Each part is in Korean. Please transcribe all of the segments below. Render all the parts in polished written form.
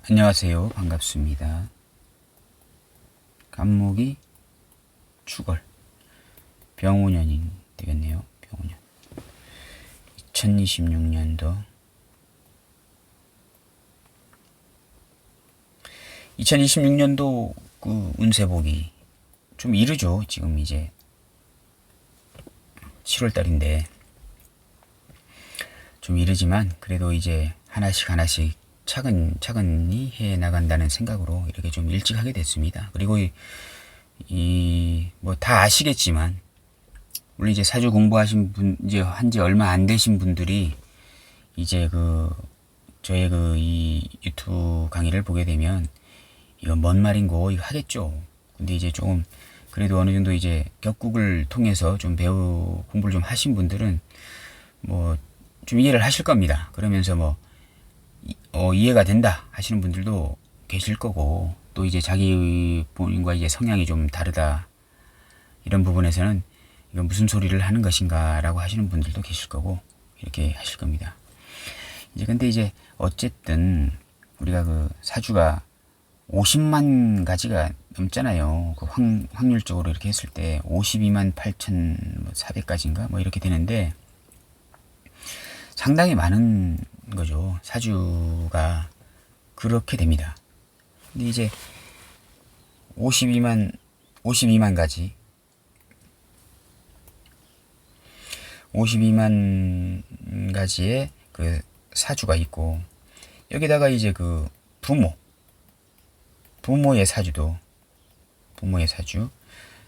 안녕하세요. 반갑습니다. 간목이 축월 병오년이 되겠네요. 병오년 2026년도 2026년도 그 운세보기 좀 이르죠. 지금 이제 7월달인데 좀 이르지만 그래도 이제 하나씩 차근히 해 나간다는 생각으로 이렇게 좀 일찍 하게 됐습니다. 그리고 뭐 다 아시겠지만 물론 이제 사주 공부하신 분 이제 한지 얼마 안 되신 분들이 이제 저의 이 유튜브 강의를 보게 되면 이건 뭔 말인고 이거 하겠죠. 근데 이제 조금 그래도 어느 정도 이제 격국을 통해서 좀 공부를 좀 하신 분들은 뭐 좀 이해를 하실 겁니다. 그러면서 뭐 이해가 된다 하시는 분들도 계실 거고, 또 이제 자기 본인과 이제 성향이 좀 다르다 이런 부분에서는 이건 무슨 소리를 하는 것인가 라고 하시는 분들도 계실 거고, 이렇게 하실 겁니다. 이제 근데 이제 어쨌든 우리가 사주가 50만 가지가 넘잖아요. 확률적으로 이렇게 했을 때 52만 8,400가지인가 뭐 이렇게 되는데 상당히 많은 거죠. 사주가 그렇게 됩니다. 근데 이제 52만 가지 52만 가지의 사주가 있고, 여기다가 이제 부모의 사주,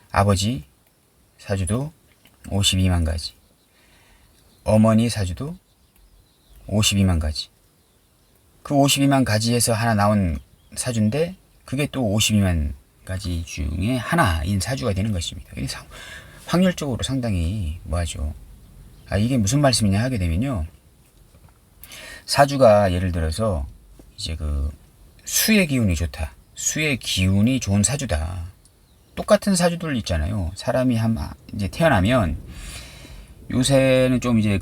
아버지 사주도 52만 가지, 어머니 사주도 52만 가지. 그 52만 가지에서 하나 나온 사주인데 그게 또 52만 가지 중에 하나인 사주가 되는 것입니다. 확률적으로 상당히 뭐하죠. 이게 무슨 말씀이냐 하게 되면요, 사주가 예를 들어서 이제 수의 기운이 좋다, 수의 기운이 좋은 사주다. 똑같은 사주들 있잖아요. 사람이 이제 태어나면 요새는 좀 이제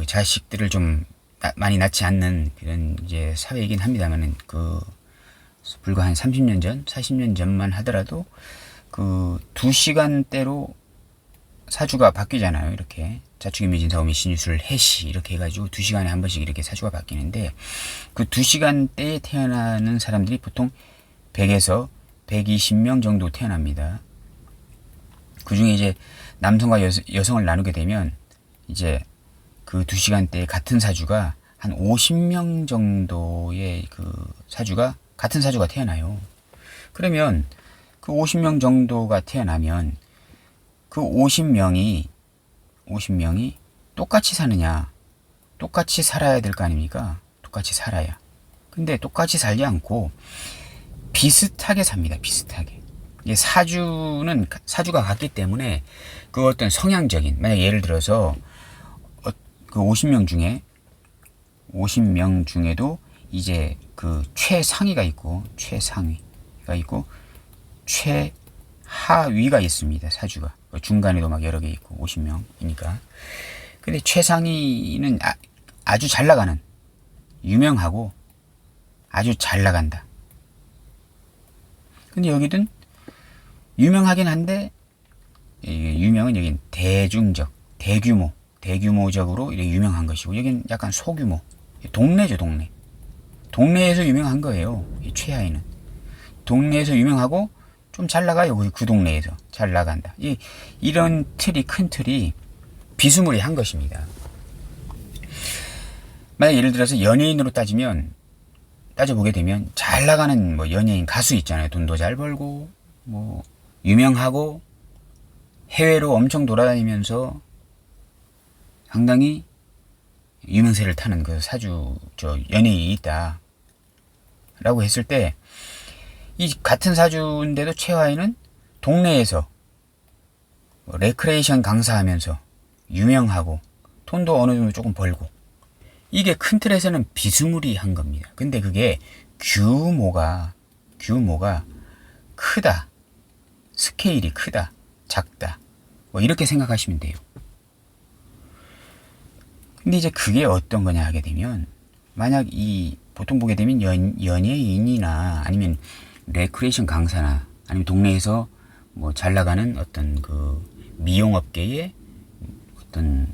자식들을 좀 많이 낳지 않는 그런 이제 사회이긴 합니다만은 불과 한 30년 전, 40년 전만 하더라도 2시간대로 사주가 바뀌잖아요. 이렇게 자축인묘진 사오미 신유술 해시 이렇게 해가지고 2시간에 한 번씩 이렇게 사주가 바뀌는데, 그 2시간대에 태어나는 사람들이 보통 100에서 120명 정도 태어납니다. 그 중에 이제 남성과 여성을 나누게 되면 이제 그 2시간대에 같은 사주가 한 50명 정도의 같은 사주가 태어나요. 그러면 그 50명 정도가 태어나면 그 50명이 똑같이 사느냐? 똑같이 살아야 될 거 아닙니까? 똑같이 살아야. 근데 똑같이 살지 않고 비슷하게 삽니다. 비슷하게. 사주가 같기 때문에 어떤 성향적인, 만약 예를 들어서 그 50명 중에도 이제 최상위가 있고 최하위가 있습니다. 사주가 중간에도 막 여러 개 있고 50명이니까. 근데 최상위는 아주 잘 나가는, 유명하고 아주 잘 나간다. 근데 여기든 유명하긴 한데, 유명은 여긴 대규모적으로 이렇게 유명한 것이고, 여긴 약간 소규모, 동네죠, 동네. 동네에서 유명한 거예요. 이 최하위는 동네에서 유명하고 좀 잘 나가요. 그 동네에서 잘 나간다. 이런 큰 틀이 비스무리한 것입니다. 만약 예를 들어서 연예인으로 따져보게 되면 잘 나가는 뭐 연예인 가수 있잖아요. 돈도 잘 벌고 뭐 유명하고 해외로 엄청 돌아다니면서 상당히 유명세를 타는 연예인이 있다 라고 했을 때, 이 같은 사주인데도 최하위는 동네에서 레크레이션 강사하면서 유명하고 돈도 어느 정도 조금 벌고, 이게 큰 틀에서는 비스무리한 겁니다. 근데 그게 규모가 크다, 스케일이 크다, 작다, 뭐 이렇게 생각하시면 돼요. 근데 이제 그게 어떤 거냐 하게 되면, 만약 보통 보게 되면 연예인이나 아니면 레크레이션 강사나 아니면 동네에서 뭐 잘 나가는 어떤 그 미용업계의 어떤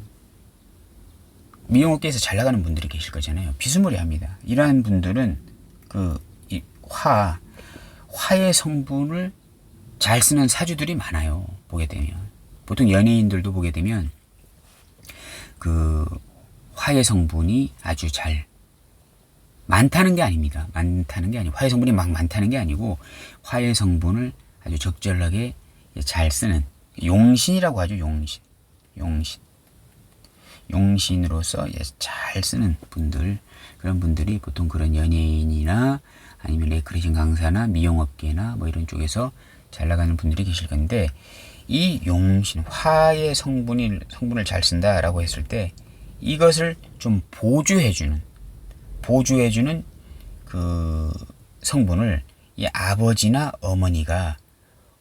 미용업계에서 잘 나가는 분들이 계실 거잖아요. 비스무리합니다. 이러한 분들은 이 화의 성분을 잘 쓰는 사주들이 많아요. 보게 되면. 보통 연예인들도 보게 되면 그 화의 성분이 아주 잘 많다는 게 아닙니다. 많다는 게 아니고 화의 성분이 막 많다는 게 아니고 화의 성분을 아주 적절하게 잘 쓰는 용신이라고 하죠. 용신으로서 잘 쓰는 분들, 그런 분들이 보통 그런 연예인이나 아니면 레크레이션 강사나 미용업계나 뭐 이런 쪽에서 잘 나가는 분들이 계실 건데, 이 용신, 화의 성분을 잘 쓴다라고 했을 때 이것을 좀 보조해주는 그 성분을 이 아버지나 어머니가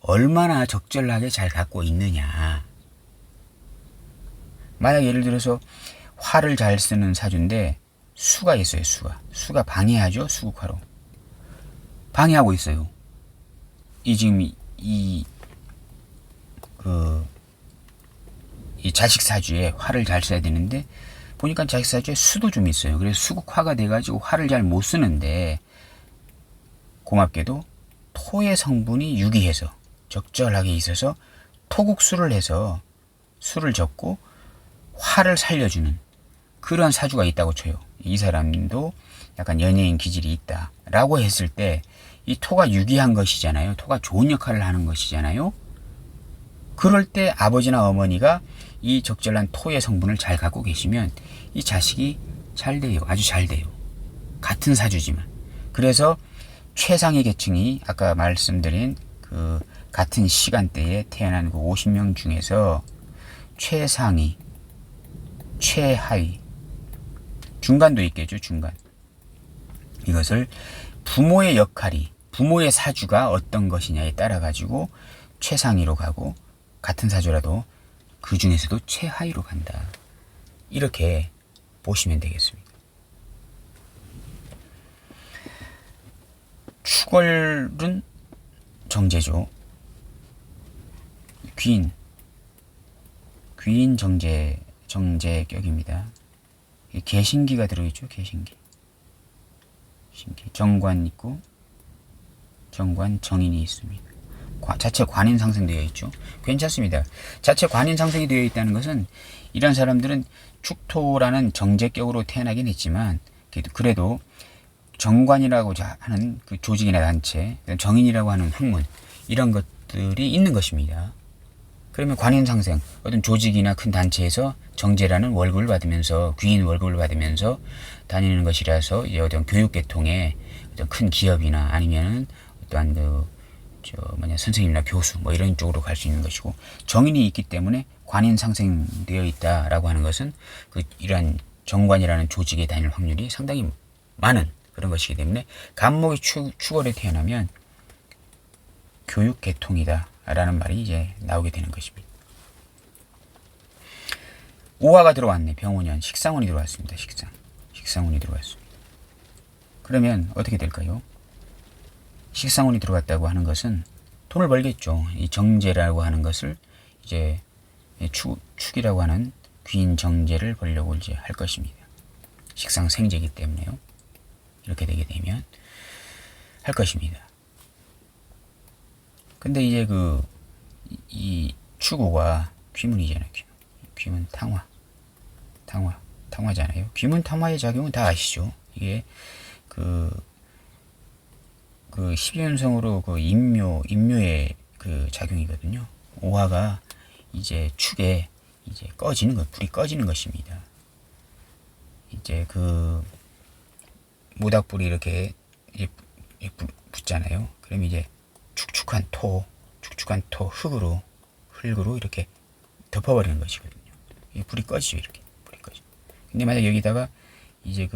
얼마나 적절하게 잘 갖고 있느냐. 만약 예를 들어서 화를 잘 쓰는 사주인데 수가 있어요. 수가 방해하죠. 수국화로 방해하고 있어요. 지금 이 자식 사주에 화를 잘 써야 되는데 보니까 자식 사주에 수도 좀 있어요. 그래서 수국화가 돼가지고 화를 잘 못 쓰는데, 고맙게도 토의 성분이 유기해서 적절하게 있어서 토국수를 해서 수를 적고 화를 살려주는 그런 사주가 있다고 쳐요. 이 사람도 약간 연예인 기질이 있다라고 했을 때, 이 토가 유기한 것이잖아요. 토가 좋은 역할을 하는 것이잖아요. 그럴 때 아버지나 어머니가 이 적절한 토의 성분을 잘 갖고 계시면 이 자식이 잘 돼요. 아주 잘 돼요. 같은 사주지만. 그래서 최상위 계층이 아까 말씀드린 그 같은 시간대에 태어난 그 50명 중에서 최상위, 최하위, 중간도 있겠죠. 중간. 이것을 부모의 사주가 어떤 것이냐에 따라 가지고 최상위로 가고, 같은 사주라도 그 중에서도 최하위로 간다. 이렇게 보시면 되겠습니다. 축월은 정제죠. 귀인 정제격입니다. 개신기가 들어있죠. 개신기. 정관 있고 정관 정인이 있습니다. 자체 관인 상승되어 있죠. 괜찮습니다. 자체 관인 상승이 되어 있다는 것은 이런 사람들은 축토라는 정제격으로 태어나긴 했지만 그래도 정관이라고 하는 그 조직이나 단체, 정인이라고 하는 학문, 이런 것들이 있는 것입니다. 그러면 관인 상생, 어떤 조직이나 큰 단체에서 정제라는 월급을 받으면서, 귀인 월급을 받으면서 다니는 것이라서 이제 어떤 교육계통의 어떤 큰 기업이나 아니면은 어떠한 선생님이나 교수 뭐 이런 쪽으로 갈 수 있는 것이고, 정인이 있기 때문에 관인 상생되어 있다라고 하는 것은 이러한 정관이라는 조직에 다닐 확률이 상당히 많은 그런 것이기 때문에, 간목이 축월에 태어나면 교육계통이다 라는 말이 이제 나오게 되는 것입니다. 오화가 들어왔네. 병원년 식상운이 들어왔습니다. 식상운이 들어왔습니다. 그러면 어떻게 될까요? 식상운이 들어왔다고 하는 것은 돈을 벌겠죠. 이 정제라고 하는 것을 이제 축이라고 하는 귀인 정제를 벌려고 이제 할 것입니다. 식상생제이기 때문에요. 이렇게 되게 되면 할 것입니다. 근데 이제 이 추구가 귀문이잖아요. 귀문 탕화잖아요. 귀문 탕화의 작용은 다 아시죠? 이게 그 12연성으로 임묘의 그 작용이거든요. 오화가 이제 축에 이제 불이 꺼지는 것입니다. 이제 모닥불이 이렇게 붙잖아요. 그럼 이제 축축한 토 흙으로 이렇게 덮어버리는 것이거든요. 이 불이 꺼지죠. 이렇게 불이 꺼져. 근데 만약 여기다가 이제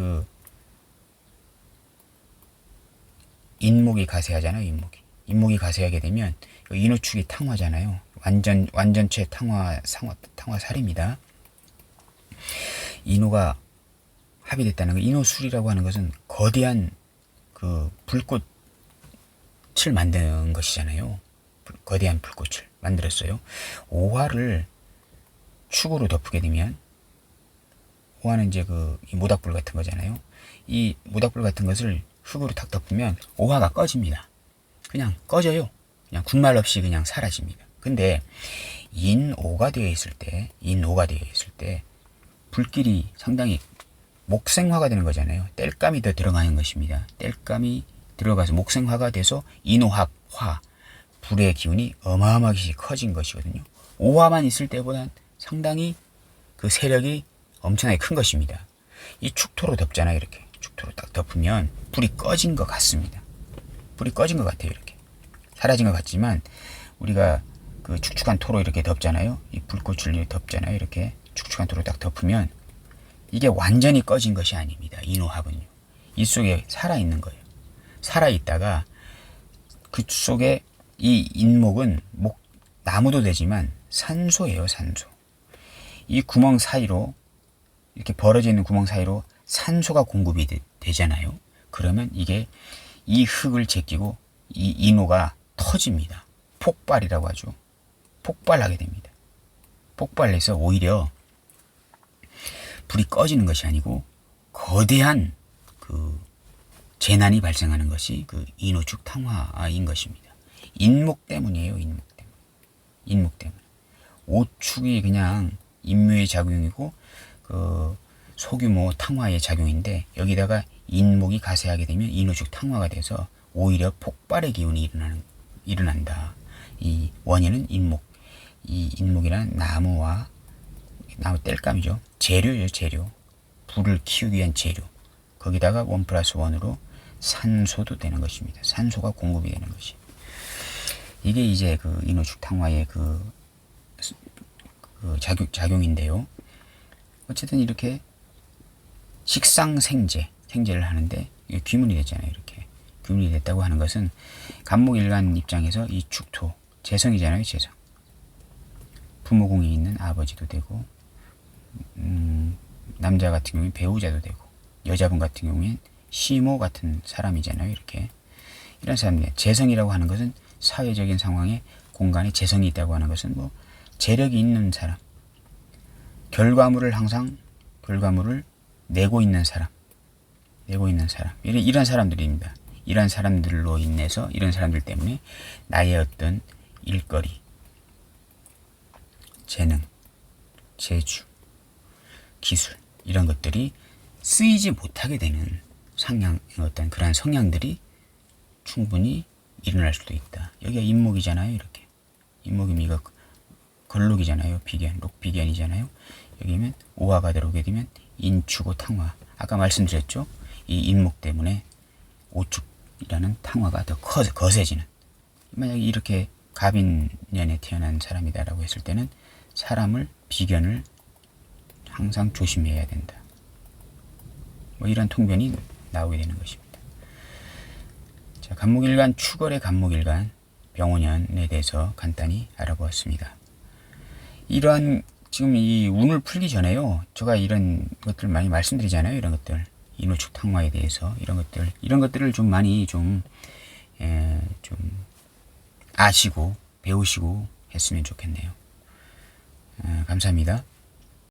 인목이 가세하잖아요. 인목이 가세하게 되면 인후축이 탕화잖아요. 완전체 탕화살입니다. 인호가 합의됐다는 거, 인호술이라고 하는 것은 거대한 그 불꽃을 만든 것이잖아요. 거대한 불꽃을 만들었어요. 오화를 축으로 덮게 되면, 오화는 이제 이 모닥불 같은 거잖아요. 이 모닥불 같은 것을 흙으로 탁 덮으면 오화가 꺼집니다. 그냥 꺼져요. 그냥 군말 없이 그냥 사라집니다. 근데 인오가 되어 있을 때 불길이 상당히 목생화가 되는 거잖아요. 땔감이 더 들어가는 것입니다. 땔감이 들어가서 목생화가 돼서 인오합, 화, 불의 기운이 어마어마하게 커진 것이거든요. 오화만 있을 때보단 상당히 그 세력이 엄청나게 큰 것입니다. 이 축토로 덮잖아요. 이렇게 축토로 딱 덮으면 불이 꺼진 것 같습니다. 불이 꺼진 것 같아요. 이렇게 사라진 것 같지만, 우리가 그 축축한 토로 이렇게 덮잖아요. 이 불꽃을 덮잖아요. 이렇게 축축한 토로 딱 덮으면 이게 완전히 꺼진 것이 아닙니다. 인호합은요. 이 속에 살아있는 거예요. 살아있다가 그 속에 이 인목은 나무도 되지만 산소예요. 산소. 이 구멍 사이로, 이렇게 벌어져 있는 구멍 사이로 산소가 공급이 되잖아요. 그러면 이게 이 흙을 제끼고 이 인호가 터집니다. 폭발이라고 하죠. 폭발하게 됩니다. 폭발해서 오히려 불이 꺼지는 것이 아니고 거대한 그 재난이 발생하는 것이 그 인호축 탕화인 것입니다. 인목 때문이에요. 인목 때문에. 오축이 그냥 인묘의 작용이고 그 소규모 탕화의 작용인데, 여기다가 인목이 가세하게 되면 인호축 탕화가 돼서 오히려 폭발의 기운이 일어난다. 이 원인은 인목. 이 인목이란 나무 땔감이죠. 재료예요. 재료. 불을 키우기 위한 재료. 거기다가 1+1으로 산소도 되는 것입니다. 산소가 공급이 되는 것이. 이게 이제 그 인호축 탕화의 그 작용인데요. 어쨌든 이렇게 생제를 하는데 귀문이 됐잖아요. 이렇게 귀문이 됐다고 하는 것은 간목일간 입장에서 이 축토, 재성이잖아요. 재성. 부모궁이 있는 아버지도 되고, 남자 같은 경우에 배우자도 되고, 여자분 같은 경우엔 시모 같은 사람이잖아요. 이렇게 이런 사람들. 재성이라고 하는 것은 사회적인 상황에 공간에 재성이 있다고 하는 것은 뭐 재력이 있는 사람, 결과물을 내고 있는 사람, 이런 사람들입니다. 이런 사람들로 인해서, 이런 사람들 때문에 나의 어떤 일거리, 재능, 재주, 기술, 이런 것들이 쓰이지 못하게 되는 어떤 그러한 성향들이 충분히 일어날 수도 있다. 여기가 인목이잖아요. 이렇게 인목이면 이거 걸록이잖아요. 록비견이잖아요. 여기면 오화가 들어오게 되면 인축오 탕화. 아까 말씀드렸죠. 이 인목 때문에 오축이라는 탕화가 더 거세지는. 만약에 이렇게 갑인년에 태어난 사람이다라고 했을 때는 비견을 항상 조심해야 된다. 뭐 이런 통변이 나오게 되는 것입니다. 자, 간목일간 추걸의 간목일간 병오년에 대해서 간단히 알아보았습니다. 이러한 지금 이 운을 풀기 전에요. 제가 이런 것들 많이 말씀드리잖아요. 이런 것들, 인호축 탕화에 대해서 이런 것들을 좀 많이 좀 아시고 배우시고 했으면 좋겠네요. 감사합니다.